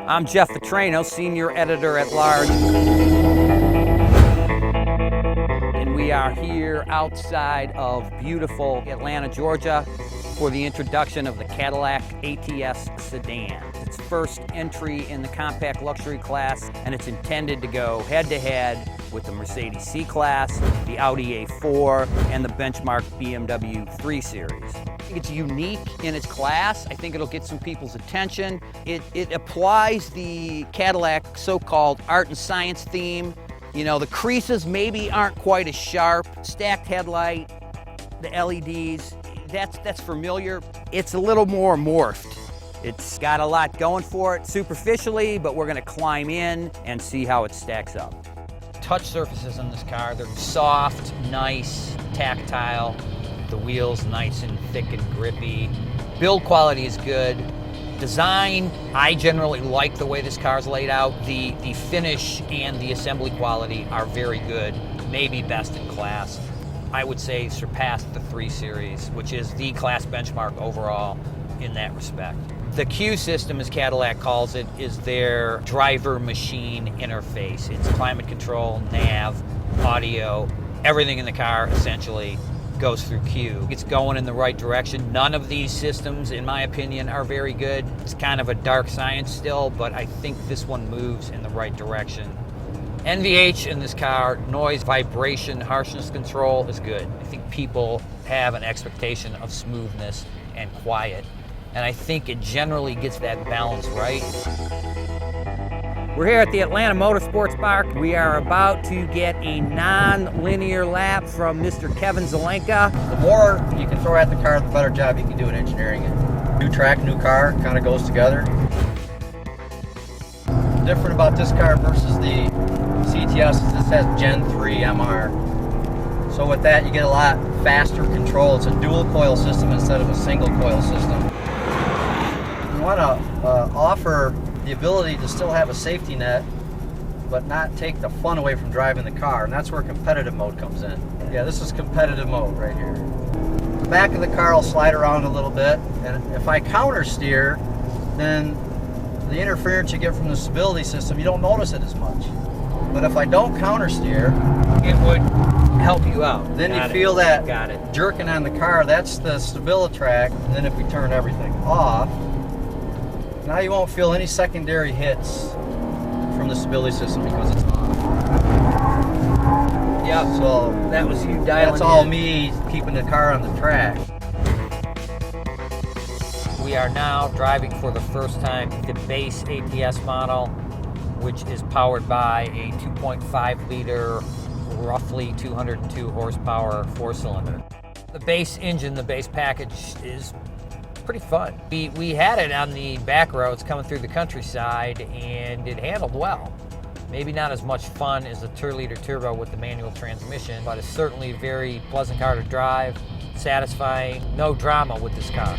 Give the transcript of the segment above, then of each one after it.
I'm Jeff Vettraino, Senior Editor at Large. And we are here outside of beautiful Atlanta, Georgia for the introduction of the Cadillac ATS sedan. It's first entry in the compact luxury class, and it's intended to go head-to-head with the Mercedes C-Class, the Audi A4, and the benchmark BMW 3 Series. I think it's unique in its class. I think it'll get some people's attention. It applies the Cadillac so-called art and science theme. You know, the creases maybe aren't quite as sharp, stacked headlight, the LEDs, that's familiar. It's a little more morphed. It's got a lot going for it superficially, but we're gonna climb in and see how it stacks up. Touch surfaces on this car, they're soft, nice, tactile. The wheels nice and thick and grippy. Build quality is good. Design, I generally like the way this car's laid out. The finish and the assembly quality are very good, maybe best in class. I would say surpassed the 3 Series, which is the class benchmark overall in that respect. The Q system, as Cadillac calls it, is their driver-machine interface. It's climate control, nav, audio, everything in the car essentially goes through Q. It's going in the right direction. None of these systems, in my opinion, are very good. It's kind of a dark science still, but I think this one moves in the right direction. NVH in this car, noise, vibration, harshness control is good. I think people have an expectation of smoothness and quiet, and I think it generally gets that balance right. We're here at the Atlanta Motorsports Park. We are about to get a non-linear lap from Mr. Kevin Zelenka. The more you can throw at the car, the better job you can do in engineering it. New track, new car, kind of goes together. Different about this car versus the CTS is this has Gen 3 MR. So with that, you get a lot faster control. It's a dual coil system instead of a single coil system. You want to offer the ability to still have a safety net, but not take the fun away from driving the car, and that's where competitive mode comes in. Yeah, this is competitive mode right here. The back of the car will slide around a little bit, and if I counter steer, then the interference you get from the stability system, you don't notice it as much. But if I don't counter steer, It would help you out. then you feel that jerking on the car. That's the stability track. And then if we turn everything off, now you won't feel any secondary hits from the stability system because it's off. Yep. So that was you dialing that's all in. me keeping the car on the track. We are now driving for the first time the base ATS model, which is powered by a 2.5 liter, roughly 202 horsepower 4-cylinder. The base engine, the base package is pretty fun. We had it on the back roads coming through the countryside, and it handled well. Maybe not as much fun as the 2-liter turbo with the manual transmission, but it's certainly a very pleasant car to drive, satisfying, no drama with this car.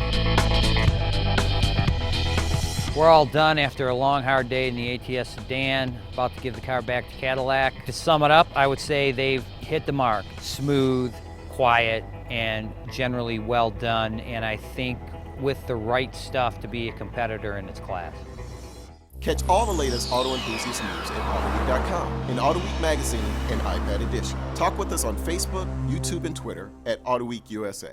We're all done after a long, hard day in the ATS sedan, about to give the car back to Cadillac. To sum it up, I would say they've hit the mark. Smooth, quiet, and generally well done, and I think with the right stuff to be a competitor in its class. Catch all the latest auto enthusiast news at Autoweek.com, in Autoweek Magazine and iPad Edition. Talk with us on Facebook, YouTube, and Twitter at Autoweek USA.